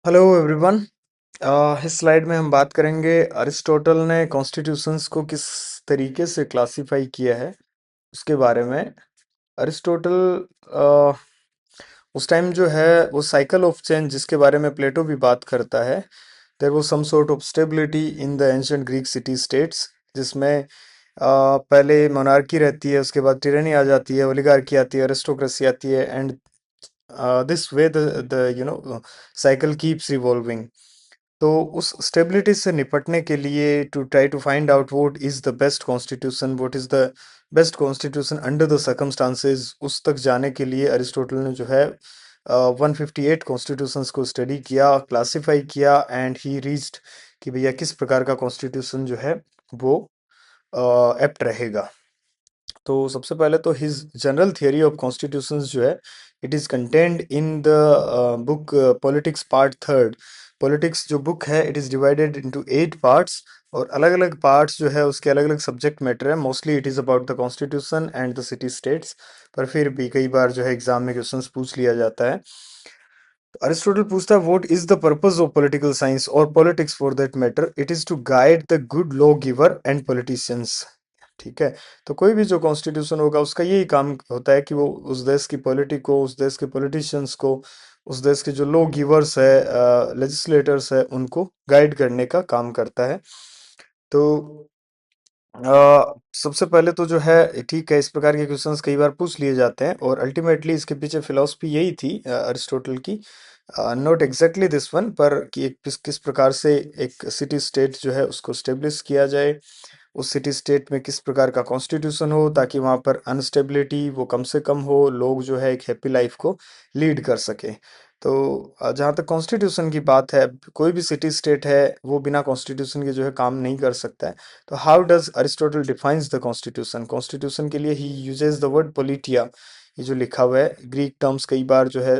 Hello everyone. इस slide में हम बात करेंगे अरिस्टोटल ने कॉन्स्टिट्यूशंस को किस तरीके से क्लासिफाई किया है उसके बारे में। अरिस्टोटल उस टाइम जो है वो साइकिल ऑफ चेंज जिसके बारे में प्लेटो भी बात करता है। There was some sort of stability in the ancient Greek city states जिसमें पहले मोनार्की रहती है, उसके बाद टिरनी आ जाती है, ओलिगार्की आती है, अरिस्टोक्रेसी आती है, and this way the cycle keeps revolving. तो उस स्टेबिलिटी से निपटने के लिए to try to find out what is the best constitution, what is the best constitution under the circumstances, उस तक जाने के लिए अरिस्टोटल ने जो है 158 कॉन्स्टिट्यूशंस को स्टडी किया, क्लासिफाई किया, एंड ही रीच्ड कि भैया किस प्रकार का कॉन्स्टिट्यूशन जो है वो एप्ट रहेगा। तो सबसे पहले तो his general theory of constitutions जो है it is contained in the book politics part third. Politics जो बुक है it is divided into 8 parts, और अलग अलग पार्ट्स जो है उसके अलग अलग सब्जेक्ट मैटर है। Mostly it is about the constitution and the city states, पर फिर भी कई बार जो है एग्जाम में क्वेश्चंस पूछ लिया जाता है। अरिस्टोटल पूछता है what is the purpose of political science और politics for that matter, it is to guide the good law giver and politicians. ठीक है। तो कोई भी जो कॉन्स्टिट्यूशन होगा उसका यही काम होता है कि वो उस देश की पॉलिटी को, उस देश के पॉलिटिशियंस को, उस देश के जो लॉ गिवर्स है, लेजिस्लेटर्स है, उनको गाइड करने का काम करता है। तो सबसे पहले तो जो है ठीक है, इस प्रकार के क्वेश्चंस कई बार पूछ लिए जाते हैं और अल्टीमेटली इसके पीछे फिलॉसफी यही थी अरिस्टोटल की। नॉट एग्जैक्टली दिस वन, पर कि एक किस प्रकार से एक सिटी स्टेट जो है उसको स्टेब्लिश किया जाए, उस सिटी स्टेट में किस प्रकार का कॉन्स्टिट्यूशन हो ताकि वहाँ पर अनस्टेबिलिटी वो कम से कम हो, लोग जो है एक हैप्पी लाइफ को लीड कर सके। तो जहाँ तक कॉन्स्टिट्यूशन की बात है, कोई भी सिटी स्टेट है वो बिना कॉन्स्टिट्यूशन के जो है काम नहीं कर सकता है। तो how does Aristotle defines the constitution? Constitution के लिए ही यूजेस द वर्ड पोलिटिया। ये जो लिखा हुआ है ग्रीक टर्म्स कई बार जो है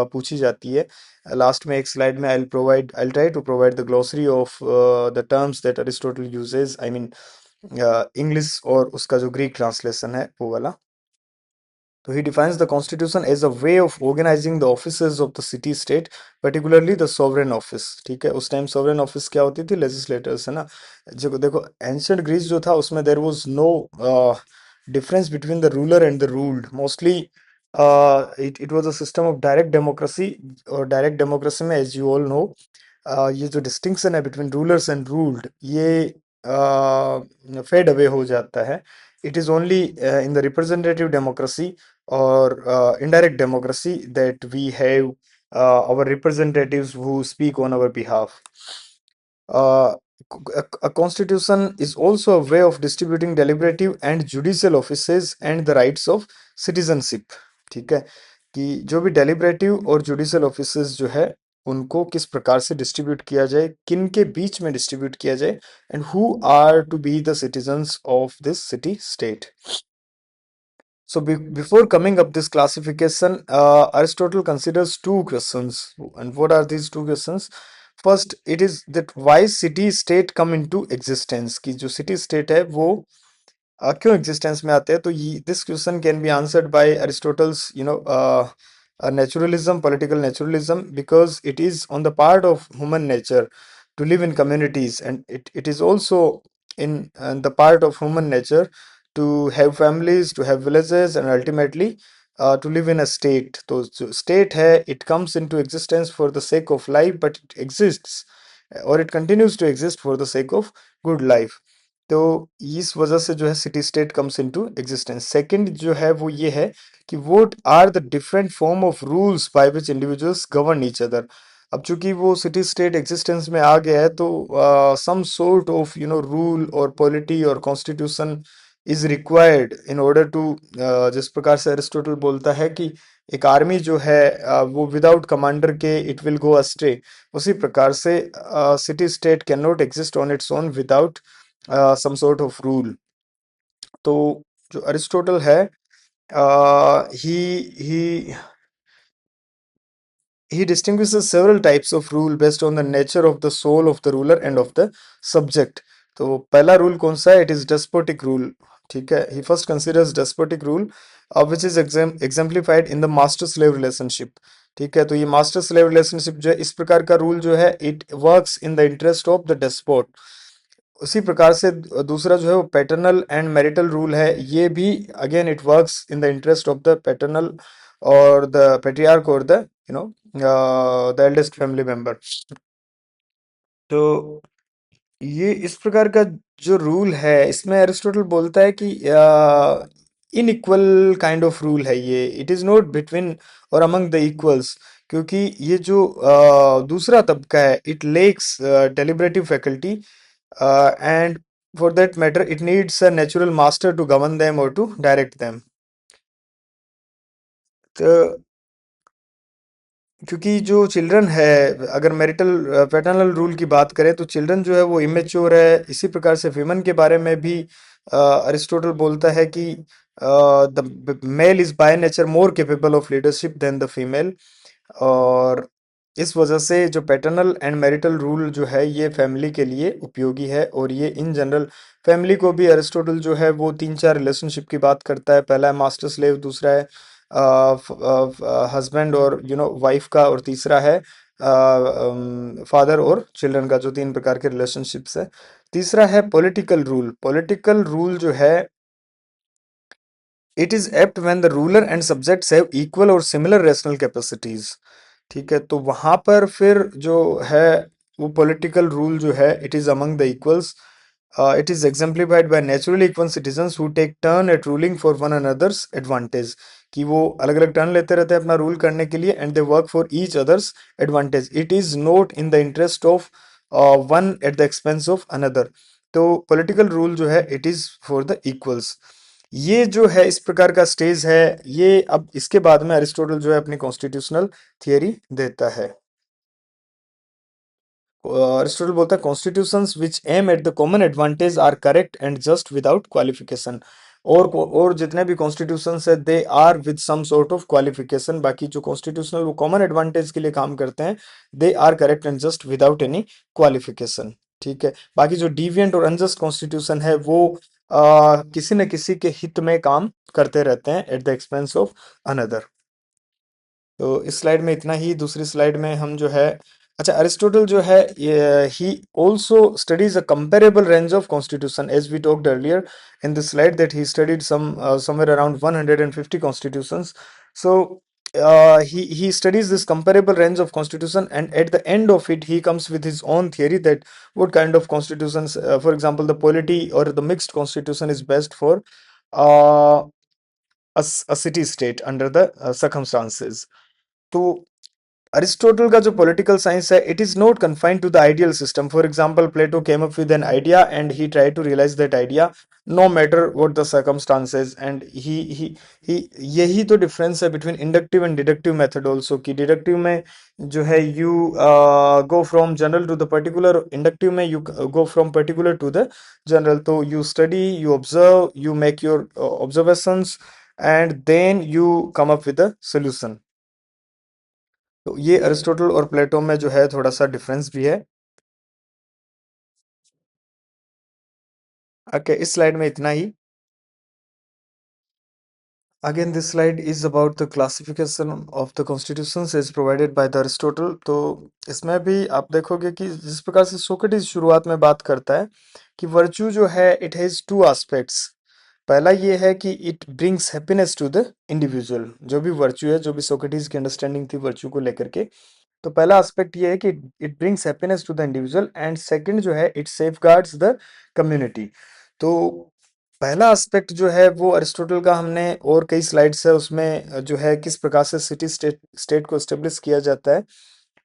पूछी जाती है। लास्ट में एक स्लाइड में I try to provide the glossary of the terms that Aristotle uses, I mean English और उसका जो ग्रीक ट्रांसलेशन है वो वाला। तो he defines the constitution as a way of organising the offices of the city state, particularly the sovereign office. ठीक है, उस टाइम सोवरेन ऑफिस क्या होती थी? लेजिस्लेटर्स, है ना। जो देखो एंशियंट ग्रीस जो था उसमें there was no difference between the ruler and the ruled. Mostly it was a system of direct democracy, और डायरेक्ट डेमोक्रेसी में एज यू ऑल नो ये जो डिस्टिंक्शन है बिटवीन रूलर्स एंड रूल्ड ये fade away हो जाता है। It is only in the representative democracy और indirect democracy that we have our representatives who speak on our behalf. Uh, a constitution is also a way of distributing deliberative and judicial offices and the rights of citizenship. ठीक है, कि जो भी deliberative और judicial offices जो है उनको किस प्रकार से डिस्ट्रीब्यूट किया जाए, किन के बीच में डिस्ट्रीब्यूट किया जाए, and who are to be the citizens of this city state. So before coming up this classification, Aristotle considers two questions. And what are these two questions? First, it is that why city state come into existence, कि जो city state है वो क्यों existence में आते हैं। तो this question can be answered by Aristotle's naturalism, political naturalism, because it is on the part of human nature to live in communities, and it is also in the part of human nature to have families, to have villages, and ultimately to live in a state. तो जो state है it comes into existence for the sake of life, but it exists or it continues to exist for the sake of good life. तो इस वजह से जो है city state comes into existence. Second जो है वो ये है कि what are the different form of rules by which individuals govern each other. अब चूंकि वो सिटी स्टेट एग्जिस्टेंस में आ गया है तो सम सॉर्ट ऑफ रूल और पॉलिटी और constitution is required in order to, जिस प्रकार से अरिस्टोटल बोलता है कि एक आर्मी जो है वो विदाउट कमांडर के इट विल गो अस्ट्रे, उसी प्रकार से city state can not exist on its own without some sort of rule. तो जो अरिस्टोटल है he he distinguishes several types of rule based on the nature of the soul of the ruler and of the subject. तो पहला rule कौन सा है? It is despotic rule. ठीक है, he first considers despotic rule which is exemplified in the master slave relationship। ठीक है, तो ये मास्टर स्लेव रिलेशनशिप जो है, इस प्रकार का रूल जो है, it works in the interest of the despot. उसी प्रकार से दूसरा जो है वो पैटर्नल एंड मैरिटल रूल है, ये भी again it works in the interest of the paternal और द पेट्रियार्क और the you know the eldest family member. तो ये इस प्रकार का जो रूल है, इसमें एरिस्टोटल बोलता है कि इनइक्वल काइंड ऑफ रूल है ये, इट इज नॉट बिटवीन और अमंग द इक्वल्स। क्योंकि ये जो दूसरा तबका है, it lacks deliberative faculty and for that matter it needs a natural master to govern them और टू डायरेक्ट देम। तो क्योंकि जो चिल्ड्रन है, अगर मैरिटल पैटर्नल रूल की बात करें तो चिल्ड्रन जो है वो इमेच्योर है। इसी प्रकार से विमन के बारे में भी अरिस्टोटल बोलता है कि the male is by nature more capable of leadership than the female. और इस वजह से जो पैटर्नल एंड मैरिटल रूल जो है ये फैमिली के लिए उपयोगी है। और ये इन जनरल फैमिली को भी अरिस्टोटल जो है वो तीन चार रिलेशनशिप की बात करता है। पहला है मास्टर स्लेव, दूसरा है हस्बैंड और वाइफ का, और तीसरा है फादर और चिल्ड्रन का, जो तीन प्रकार के रिलेशनशिप्स है। तीसरा है पॉलिटिकल रूल। पॉलिटिकल रूल जो है, it is apt when the ruler and subjects have equal और सिमिलर रेशनल कैपेसिटीज। ठीक है, तो वहां पर फिर जो है वो पॉलिटिकल रूल जो है, it is among the equals. It is exemplified by naturally equal citizens who take turn at ruling for one another's advantage। कि वो अलग अलग टर्न लेते रहते हैं अपना रूल करने के लिए, and they work for each others advantage. It is not in the interest of one at the expense of another. तो पॉलिटिकल रूल जो है, it is for the equals. ये जो है इस प्रकार का स्टेज है। ये अब इसके बाद में अरिस्टोटल जो है अपनी कॉन्स्टिट्यूशनल थियरी देता है। अरिस्टोटल बोलता है constitutions which aim at the common advantage are correct and just without qualification. और जितने भी कॉन्स्टिट्यूशंस है, they are with some sort of qualification. बाकी जो कॉन्स्टिट्यूशनल वो कॉमन एडवांटेज के लिए काम करते हैं, they are correct and just without any qualification. ठीक है, बाकी जो डिविएंट और अनजस्ट कॉन्स्टिट्यूशन है, वो किसी न किसी के हित में काम करते रहते हैं at the expense of another. तो इस स्लाइड में इतना ही। दूसरी स्लाइड में हम जो है, अच्छा, अरिस्टोटल जो है, he also studies a comparable range of constitution, as we talked earlier in this slide that he studied somewhere around 150 constitutions. So he studies this comparable range of constitution, and at the end of it he comes with his own theory that what kind of constitutions, for example the polity or the mixed constitution is best for uh, a city state under the circumstances। तो Aristotle का जो political science है, it is not confined to the ideal system. For example Plato came up with an idea and he try to realise that idea no matter what the circumstances. And he यही तो difference है between inductive and deductive method also. कि deductive में जो है you go from general to the particular, inductive में you go from particular to the general. तो you study, you observe, you make your observations, and then you come up with a solution. तो ये Aristotle और प्लेटो में जो है थोड़ा सा डिफरेंस भी है। ओके, इस स्लाइड में इतना ही। Again this slide is about the classification of the constitutions as provided by the Aristotle. तो इसमें भी आप देखोगे कि जिस प्रकार से सोक्रेटिस शुरुआत में बात करता है कि वर्च्यू जो है, इट हैज टू एस्पेक्ट्स। पहला ये है कि it brings happiness to the individual. जो भी वर्च्यू है, जो भी सोक्रेटिस की अंडरस्टैंडिंग थी वर्च्यू को लेकर के, तो पहला एस्पेक्ट ये है कि it brings happiness to the individual, and second जो है, इट सेफगार्ड्स द कम्युनिटी। तो पहला एस्पेक्ट जो है वो अरिस्टोटल का, हमने और कई स्लाइड्स है उसमें जो है किस प्रकार से सिटी स्टेट स्टेट को एस्टेब्लिश किया जाता है,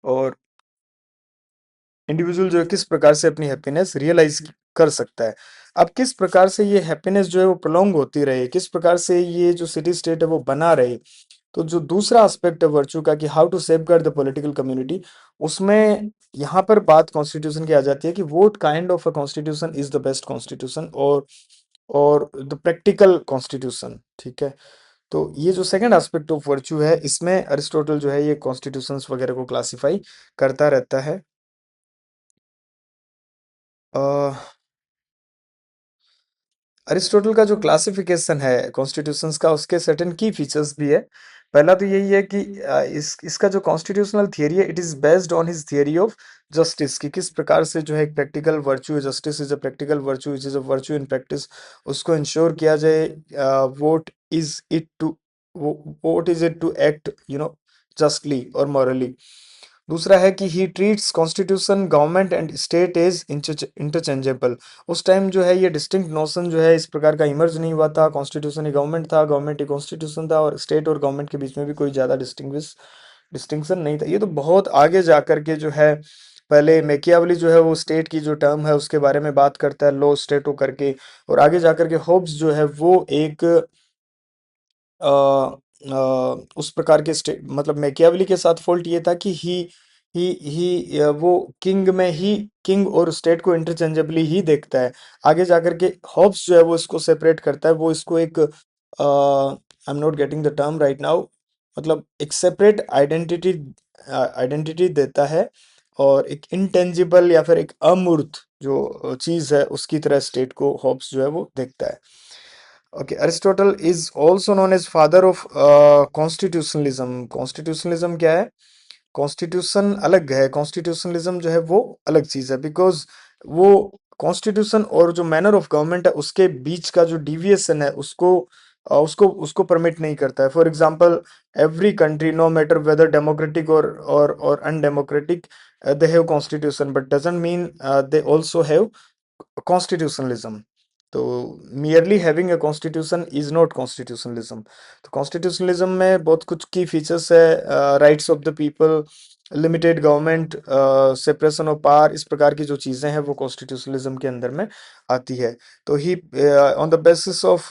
और इंडिविजुअल जो है किस प्रकार से अपनी हैप्पीनेस रियलाइज कर सकता है। अब किस प्रकार से ये हैप्पीनेस जो है वो प्रोलॉन्ग होती रहे, किस प्रकार से ये जो सिटी स्टेट है वो बना रहे। तो जो दूसरा एस्पेक्ट है वर्च्यू का, कि how to safeguard the political community, उसमें यहाँ पर बात कॉन्स्टिट्यूशन की आ जाती है कि what kind of a constitution is the best constitution, और द प्रैक्टिकल कॉन्स्टिट्यूशन। ठीक है, तो ये जो सेकंड एस्पेक्ट ऑफ वर्च्यू है, इसमें अरिस्टोटल जो है ये कॉन्स्टिट्यूशंस वगैरह को क्लासिफाई करता रहता है। अरिस्टोटल का जो क्लासिफिकेशन है कॉन्स्टिट्यूशंस का, उसके सर्टेन की फीचर्स भी है। पहला तो यही है कि इस इसका जो कॉन्स्टिट्यूशनल थियरी है, it is based on his theory of justice, कि किस प्रकार से जो है एक प्रैक्टिकल वर्च्यू है, justice is a practical virtue, it is a virtue in practice, उसको इंश्योर किया जाए। What is it to what is it to act justly और मॉरली। दूसरा है कि he treats constitution, government and state is interchangeable. उस time जो है ये डिस्टिंक्ट नोशन जो है इस प्रकार का इमर्ज नहीं हुआ था, कॉन्स्टिट्यूशन ही गवर्नमेंट था, गवर्नमेंट ही कॉन्स्टिट्यूशन था, और स्टेट और गवर्नमेंट के बीच में भी कोई ज़्यादा डिस्टिंक्शन नहीं था। ये तो बहुत आगे जा कर के जो है, पहले मैकियावली जो है वो स्टेट की जो टर्म है उसके बारे में बात करता है, लो स्टेटो करके, और आगे जा कर के होब्स जो है वो एक उस प्रकार के स्टेट, मतलब मैकियावेली के साथ फॉल्ट ये था कि ही वो किंग और स्टेट को इंटरचेंजेबली ही देखता है। आगे जाकर के हॉब्स जो है वो इसको सेपरेट करता है, वो इसको एक I am not getting the term right now, मतलब एक सेपरेट आइडेंटिटी देता है, और एक इंटेंजिबल या फिर एक अमूर्त जो चीज है उसकी तरह स्टेट को हॉब्स जो है वो देखता है। Okay, Aristotle is also known as father of constitutionalism. Constitutionalism क्या है? कॉन्स्टिट्यूशन अलग है, कॉन्स्टिट्यूशनलिज्म जो है वो अलग चीज है, बिकॉज वो कॉन्स्टिट्यूशन और जो मैनर ऑफ गवर्नमेंट है उसके बीच का जो डिविएशन है उसको परमिट नहीं करता है। For example, every country, no matter whether democratic और undemocratic, they have constitution, but doesn't mean they also have constitutionalism. तो merely having a constitution is not constitutionalism. तो कॉन्स्टिट्यूशनलिज्म में बहुत कुछ की फीचर्स है, rights of the people, limited government, separation of power, इस प्रकार की जो चीजें हैं वो कॉन्स्टिट्यूशनलिज्म के अंदर में आती है। तो he on the basis of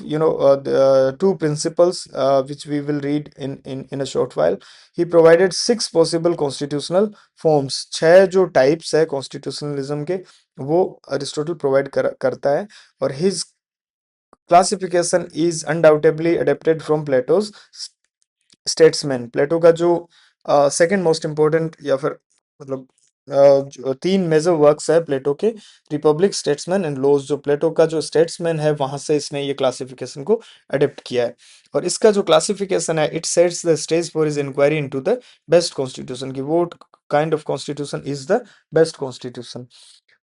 two principles which we will read in a short while, he provided six possible constitutional forms। छह जो टाइप्स है कॉन्स्टिट्यूशनलिज्म के वो अरिस्टोटल प्रोवाइड करता है, और his classification is undoubtedly adapted from Plato's statesman. Plato का जो सेकंड मोस्ट इम्पोर्टेंट, या फिर मतलब जो तीन मेजर वर्क्स है प्लेटो के, रिपब्लिक, स्टेट्समैन एंड लॉज, जो प्लेटो का जो स्टेट्समैन है वहां से इसने ये क्लासिफिकेशन को अडेप्ट किया है। और इसका जो क्लासिफिकेशन है, it sets the stage for his inquiry into the best constitution, की वो kind of constitution is the best constitution.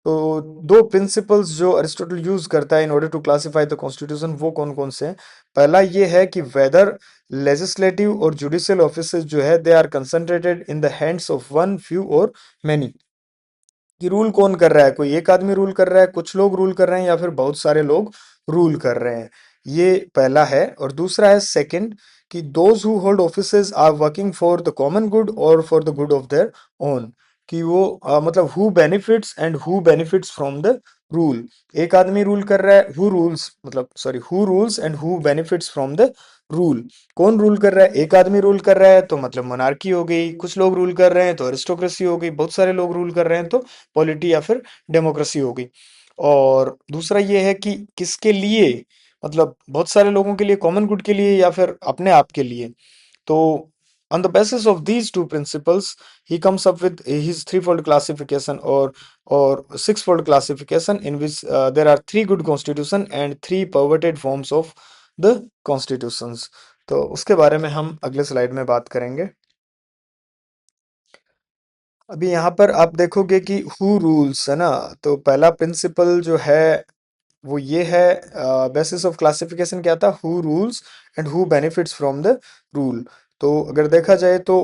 तो दो प्रिंसिपल्स जो अरिस्टोटल यूज करता है in order to classify the constitution, वो कौन कौन से हैं? पहला ये है कि वेदर लेजिस्लेटिव और जुडिशियल ऑफिसेज जो है they are concentrated in the hands of one, few और मैनी। कि रूल कौन कर रहा है, कोई एक आदमी रूल कर रहा है, कुछ लोग रूल कर रहे हैं, या फिर बहुत सारे लोग रूल कर रहे हैं। ये पहला है। और दूसरा है सेकंड, कि those who hold offices are working for the common good और for the good of their own. कि वो मतलब who benefits and who benefits from the rule. एक आदमी रूल कर रहा है, हु रूल्स, मतलब sorry, who rules and who benefits from the rule. कौन रूल कर रहा है? एक आदमी रूल कर रहा है तो मतलब मोनार्की हो गई, कुछ लोग रूल कर रहे हैं तो अरिस्टोक्रेसी हो गई, बहुत सारे लोग रूल कर रहे हैं तो पॉलिटी या फिर डेमोक्रेसी हो गई। और दूसरा ये है कि किसके लिए, मतलब बहुत सारे लोगों के लिए, कॉमन गुड के लिए या फिर अपने आप के लिए। तो on the basis of these two principles he comes up with his threefold classification, or sixfold classification, in which there are three good constitution and three perverted forms of the constitutions। तो उसके बारे में हम अगले slide में बात करेंगे। अभी यहाँ पर आप देखोगे कि हु रूल्स है ना, तो पहला प्रिंसिपल जो है वो ये है, बेसिस ऑफ क्लासिफिकेशन क्या था? Who rules and who benefits from the rule. तो अगर देखा जाए तो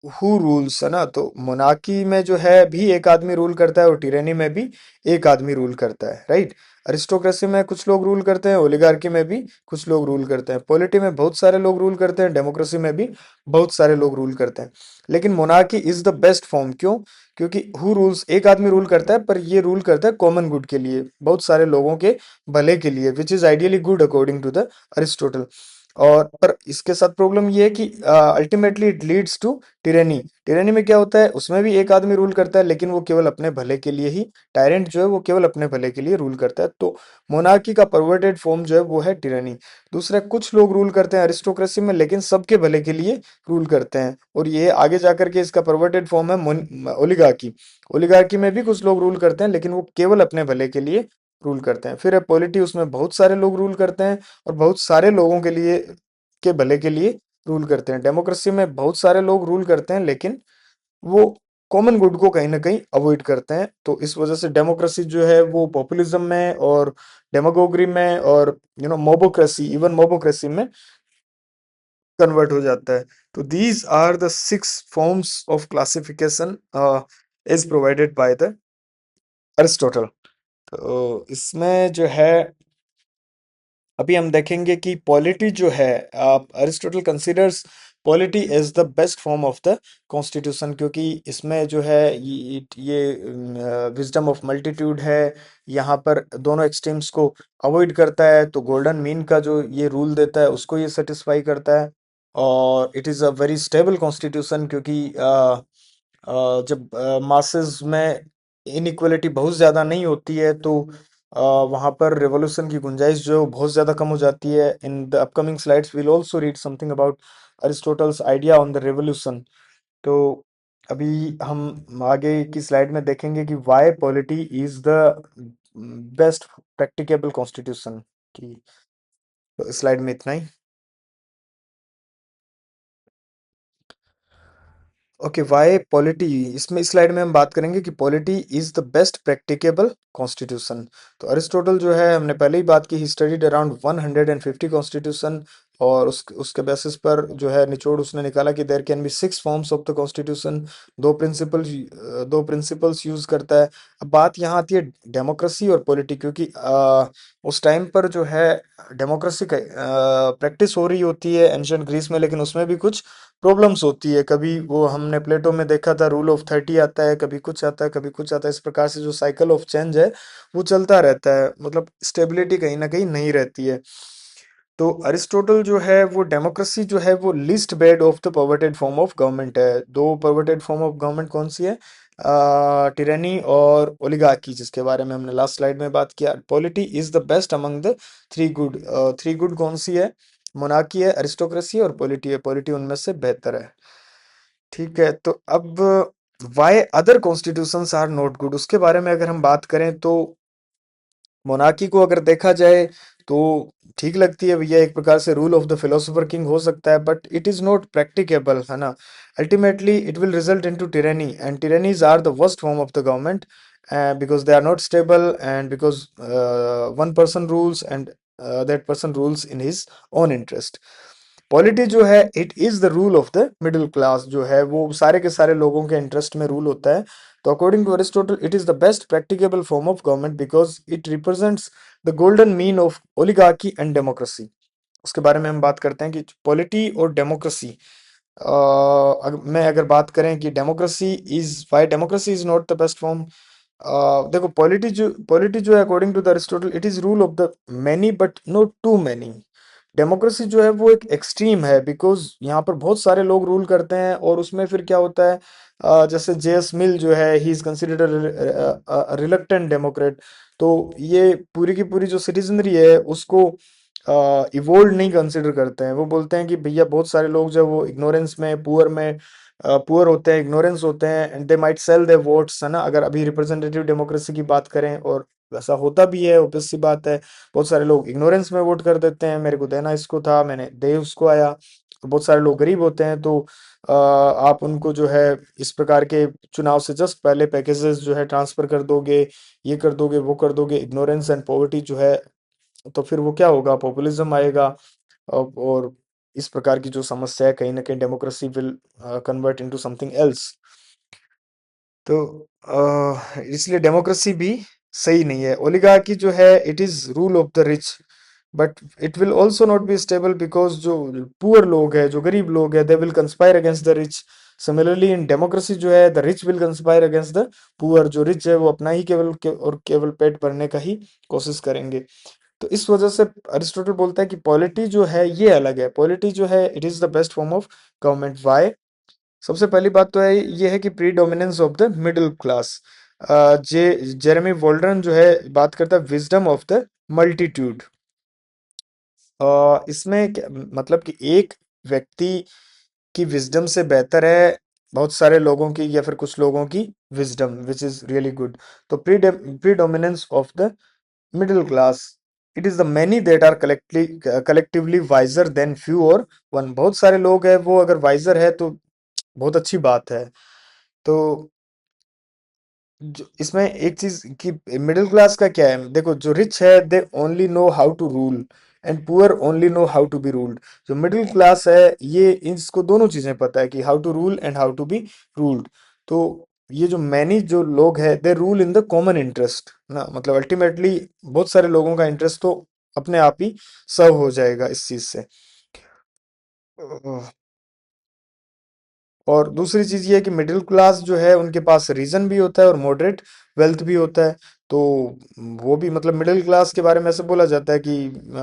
हु रूल्स है ना, तो मोनार्की में जो है भी एक आदमी रूल करता है, और टिरेनी में भी एक आदमी रूल करता है, राइट। अरिस्टोक्रेसी में कुछ लोग रूल करते हैं, ओलिगार्की में भी कुछ लोग रूल करते हैं, पॉलिटी में बहुत सारे लोग रूल करते हैं, डेमोक्रेसी में भी बहुत सारे लोग रूल करते हैं। लेकिन monarchy is the best form. क्यों? क्योंकि हु रूल्स, एक आदमी रूल करता है, पर ये रूल करता है कॉमन गुड के लिए, बहुत सारे लोगों के भले के लिए, which is ideally good according to the Aristotle. और पर इसके साथ प्रॉब्लम ये है कि ultimately it leads to tyranny. Tyranny में क्या होता है? उसमें भी एक आदमी रूल करता है, लेकिन वो केवल अपने भले के लिए ही, टायरेंट जो है वो केवल अपने भले के लिए रूल करता है। तो मोनार्की का परवर्टेड फॉर्म जो है वो है टिरेनी। दूसरा, कुछ लोग रूल करते हैं अरिस्टोक्रेसी में, लेकिन सबके भले के लिए रूल करते हैं, और ये आगे जाकर के इसका परवर्टेड फॉर्म है ओलिगार्की। ओलिगार्की में भी कुछ लोग रूल करते हैं, लेकिन वो केवल अपने भले के लिए रूल करते हैं। फिर है पॉलिटी, उसमें बहुत सारे लोग रूल करते हैं और बहुत सारे लोगों के लिए, के भले के लिए रूल करते हैं। डेमोक्रेसी में बहुत सारे लोग रूल करते हैं, लेकिन वो कॉमन गुड को कहीं ना कहीं अवॉइड करते हैं। तो इस वजह से डेमोक्रेसी जो है वो पॉपुलिज्म में और डेमागोगरी में और मोबोक्रेसी, इवन मोबोक्रेसी में कन्वर्ट हो जाता है। तो these are the 6 forms of classification is provided by the Aristotle. तो इसमें जो है अभी हम देखेंगे कि पॉलिटी जो है, Aristotle considers polity as the best form of the constitution, क्योंकि इसमें जो है ये विजडम ऑफ मल्टीट्यूड है। यहाँ पर दोनों एक्सट्रीम्स को अवॉइड करता है, तो गोल्डन मीन का जो ये रूल देता है उसको ये सेटिस्फाई करता है। और it is a very stable constitution, क्योंकि जब मासेस में इनइक्वलिटी बहुत ज़्यादा नहीं होती है, तो वहाँ पर रिवॉल्यूशन की गुंजाइश जो है वो बहुत ज़्यादा कम हो जाती है। In the upcoming slides will also read something about Aristotle's idea on the revolution. तो अभी हम आगे की स्लाइड में देखेंगे कि why polity is the best practicable constitution की। तो स्लाइड में इतना ही। ओके, वाई पॉलिटी, इसमें इस स्लाइड में हम बात करेंगे कि polity is the best practicable constitution. तो अरिस्टोटल जो है, हमने पहले ही बात की, ही स्टडीड अराउंड 150 कॉन्स्टिट्यूशन, और उसके बेसिस पर जो है निचोड़ उसने निकाला कि there can be 6 forms of the constitution. दो प्रिंसिपल्स यूज करता है। अब बात यहाँ आती है डेमोक्रेसी और पॉलिटी, क्योंकि उस टाइम पर जो है डेमोक्रेसी का प्रैक्टिस हो रही होती है एंशियंट ग्रीस में, लेकिन उसमें भी कुछ प्रॉब्लम्स होती है। कभी वो हमने प्लेटो में देखा था, रूल ऑफ 30 आता है, कभी कुछ आता है, कभी कुछ आता है। इस प्रकार से जो साइकिल ऑफ चेंज है वो चलता रहता है, मतलब स्टेबिलिटी कहीं ना कहीं नहीं रहती है। तो अरिस्टोटल जो है वो डेमोक्रेसी जो है वो least bed of the perverted form of government है। दो परवर्टेड फॉर्म ऑफ गवर्नमेंट कौन सी है? टिरेनी और ओलिगार्की, जिसके बारे में हमने लास्ट स्लाइड में बात किया। Polity is the best among the three good. Three good कौन सी है? मोनार्की है, अरिस्टोक्रेसी और पॉलिटी है। पॉलिटी उनमें से बेहतर है। ठीक है, तो अब why other constitutions are not good, उसके बारे में अगर हम बात करें तो मोनार्की को अगर देखा जाए तो ठीक लगती है भैया, एक प्रकार से rule of the philosopher king हो सकता है, but it is not practicable, है ना। Ultimately it will result into tyranny, and tyrannies are the worst form of the government, because they are not stable, and because one person rules, and that person rules in his own interest. Polity जो है, it is the rule of the middle class, जो है वो सारे के सारे लोगों के इंटरेस्ट में रूल होता है। तो according to Aristotle it is the best practicable form of government, because it represents the golden mean of oligarchy and democracy. उसके बारे में हम बात करते हैं कि पॉलिटी और डेमोक्रेसी, मैं अगर बात करें कि democracy is why democracy is not the best form. देखो, पॉलिटी जो है according to the Aristotle it is rule of the many but not too many. Democracy जो है वो एक एक्सट्रीम है, बिकॉज यहाँ पर बहुत सारे लोग रूल करते हैं, और उसमें फिर क्या होता है, जैसे जेएस मिल जो है, he is considered reluctant Democrat. तो ये पूरी की पूरी जो सिटीजनरी है उसको इवोल्व नहीं कंसिडर करते हैं। वो बोलते हैं कि भैया बहुत सारे लोग जो है वो इग्नोरेंस में, पुअर होते हैं, इग्नोरेंस होते हैं, and they might sell their votes, है ना। अगर अभी रिप्रेजेंटेटिव डेमोक्रेसी की बात करें, और वैसा होता भी है, ऑब्वियस सी बात है, बहुत सारे लोग इग्नोरेंस में वोट कर देते हैं, मेरे को देना इसको था, मैंने दे उसको आया। तो बहुत सारे लोग गरीब होते हैं, तो आप उनको जो है इस प्रकार के चुनाव से जस्ट पहले पैकेजेस जो है ट्रांसफर कर दोगे, ये कर दोगे, वो कर दोगे, इग्नोरेंस एंड पॉवर्टी जो है, तो फिर वो क्या होगा, पॉपुलिज्म आएगा। और इस प्रकार की जो समस्या है, कहीं ना कहीं democracy will convert into something else. तो इसलिए डेमोक्रेसी भी सही नहीं है। ओलिगार्की जो है it is rule of the rich, but it will also not be stable, because जो पुअर लोग है, जो गरीब लोग है, they will conspire against the rich. Similarly in democracy जो है, the rich will conspire against the poor. जो रिच है वो अपना ही और केवल पेट भरने का ही कोशिश करेंगे। तो इस वजह से अरिस्टोटल बोलता है कि पॉलिटी जो है ये अलग है। पॉलिटी जो है it is the best form of government. Why? सबसे पहली बात तो है ये है कि predominance of the middle class. Jeremy Waldron जो है बात करता है विजडम ऑफ द मल्टीट्यूड। इसमें मतलब कि एक व्यक्ति की विजडम से बेहतर है बहुत सारे लोगों की, या फिर कुछ लोगों की wisdom, which is really good. तो predominance of the middle class it is the many that are collectively wiser than few और वन। बहुत सारे लोग हैं वो अगर वाइजर है तो बहुत अच्छी बात है। तो इसमें एक चीज कि मिडिल क्लास का क्या है, देखो जो रिच है they only know how to rule and poor only know how to be ruled. जो मिडिल क्लास है ये इसको दोनों चीजें पता है कि how to rule and how to be ruled. तो ये जो मैनी जो लोग हैं they rule in the common interest ना, मतलब अल्टीमेटली बहुत सारे लोगों का इंटरेस्ट तो अपने आप ही सर्व हो जाएगा इस चीज से। और दूसरी चीज ये है कि मिडिल क्लास जो है उनके पास रीजन भी होता है और मॉडरेट वेल्थ भी होता है। तो वो भी मतलब मिडिल क्लास के बारे में ऐसे बोला जाता है कि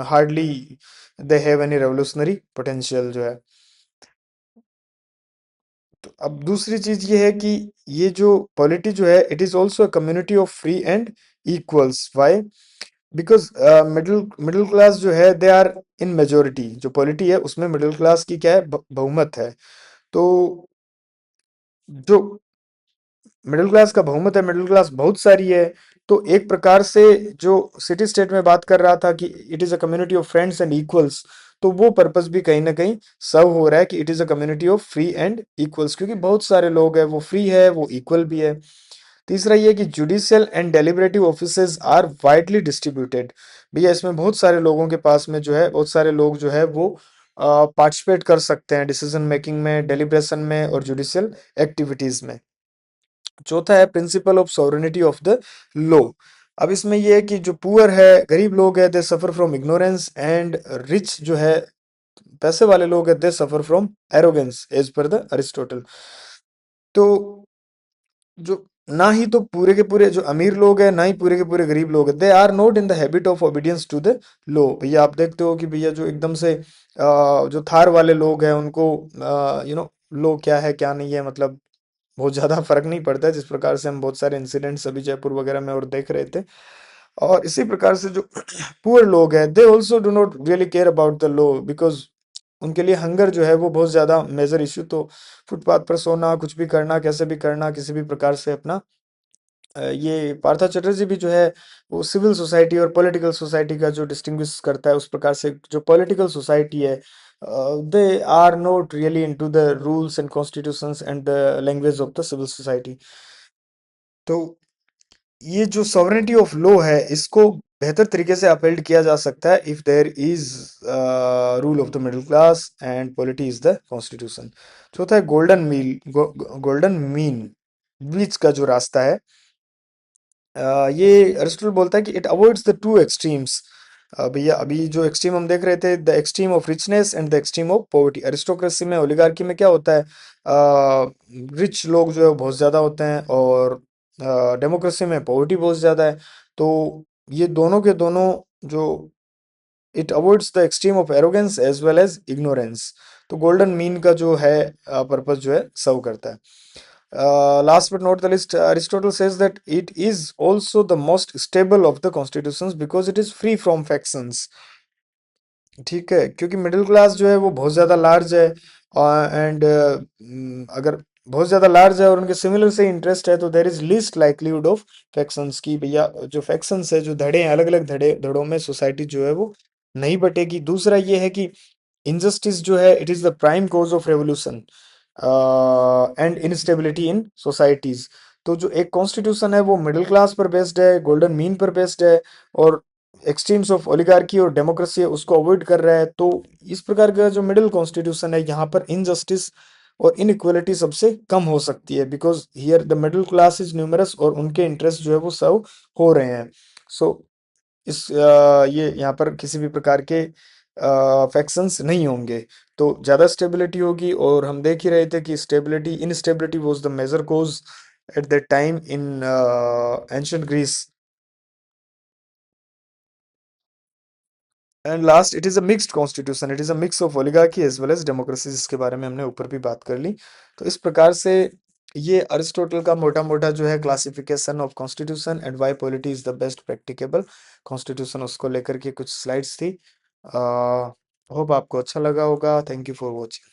hardly they have any revolutionary potential जो है। तो अब दूसरी चीज ये है कि ये जो पॉलिटी जो है it is also a community of free and equals. Why? Because middle middle class जो है दे आर इन मेजोरिटी। जो पॉलिटी है उसमें मिडिल क्लास की क्या है, बहुमत है। तो जो मिडिल क्लास का बहुमत है, मिडिल क्लास बहुत सारी है। तो एक प्रकार से जो सिटी स्टेट में बात कर रहा था कि it is a community of friends and equals, तो वो पर्पस भी कहीं ना कहीं सर्व हो रहा है कि it is a community of free and equals, क्योंकि बहुत सारे लोग हैं, वो फ्री है वो इक्वल भी है। तीसरा ये कि judicial and deliberative offices are widely distributed. भैया इसमें बहुत सारे लोगों के पास में जो है, बहुत सारे लोग जो है वो पार्टिसिपेट कर सकते हैं डिसीजन मेकिंग में, डेलिब्रेशन में और जुडिशियल एक्टिविटीज में। चौथा है principle of sovereignty of the law. अब इसमें यह है कि जो पुअर है, गरीब लोग है, they suffer from ignorance and rich जो है, पैसे वाले लोग है, they suffer from arrogance as per the Aristotle. तो जो ना ही तो पूरे के पूरे जो अमीर लोग हैं ना ही पूरे के पूरे गरीब लोग हैं, they are not in the habit of obedience to the law. भैया आप देखते हो कि भैया जो एकदम से जो थार वाले लोग हैं उनको लॉ क्या है क्या नहीं है मतलब बहुत ज्यादा फर्क नहीं पड़ता है, जिस प्रकार से हम बहुत सारे इंसिडेंट्स अभी जयपुर वगैरह में और देख रहे थे। और इसी प्रकार से जो पुअर लोग हैं they also do not really care about the law, because उनके लिए हंगर जो है वो बहुत ज्यादा मेजर इश्यू। तो फुटपाथ पर सोना, कुछ भी करना, कैसे भी करना, किसी भी प्रकार से अपना ये पार्था चटर्जी भी जो है वो सिविल सोसाइटी और पॉलिटिकल सोसाइटी का जो डिस्टिंग्विश करता है, उस प्रकार से जो पॉलिटिकल सोसाइटी है they are not really into the rules and constitutions and the language of the civil society. तो ये जो सॉवरेनिटी ऑफ लॉ है इसको बेहतर तरीके से अपहेल्ड किया जा सकता है if there is rule of the middle class and polity is the constitution. चौथा है गोल्डन मीन, बीच का जो रास्ता है। ये अरिस्टोटल बोलता है कि it avoids the two extremes. भैया अभी जो एक्सट्रीम हम देख रहे थे, the extreme of richness and the extreme of poverty. Aristocracy में, ओलिगार्की में क्या होता है, रिच लोग जो है वो बहुत ज्यादा होते हैं और डेमोक्रेसी में पॉवर्टी बहुत ज्यादा है। तो ये दोनों के दोनों जो it avoids the extreme of arrogance as well as ignorance. तो गोल्डन मीन का जो है पर्पस जो है सर्व करता है। Last but not the least, Aristotle says that it is also the most stable of the constitutions because it is free from factions। ठीक है, क्योंकि मिडिल क्लास जो है वो बहुत ज्यादा लार्ज है एंड अगर बहुत ज्यादा लार्ज है और उनके सिमिलर से इंटरेस्ट है तो there is least likelihood of factions की। भैया जो फैक्शंस है, जो धड़े हैं, अलग अलग धड़ों में सोसाइटी जो है वो नहीं बटेगी। दूसरा ये है कि इनजस्टिस जो है it is the prime cause of revolution and instability in societies. तो जो एक कॉन्स्टिट्यूशन है वो मिडिल क्लास पर बेस्ड है, गोल्डन मीन पर बेस्ड है, और एक्सट्रीम्स ऑफ ओलिगार्की और डेमोक्रेसी है उसको अवॉइड कर रहा है। तो इस प्रकार का जो मिडिल कॉन्स्टिट्यूशन है यहाँ पर इनजस्टिस और इनइक्वालिटी सबसे कम हो सकती है, because here the middle class is numerous और उनके इंटरेस्ट जो है वो सर्व हो रहे हैं। सो ये यहाँ पर किसी भी प्रकार के फैक्शंस नहीं होंगे, तो ज़्यादा स्टेबिलिटी होगी। और हम देख ही रहे थे कि stability instability was the major cause at that time in ancient Greece. And last, it is a mixed constitution, it is a mix of oligarchy as well as democracy, जिसके बारे में हमने ऊपर भी बात कर ली। तो इस प्रकार से ये अरिस्टोटल का मोटा मोटा जो है classification of constitution and why polity is the best practicable constitution, उसको लेकर के कुछ स्लाइड्स थी। होप आपको अच्छा लगा होगा। Thank you for watching.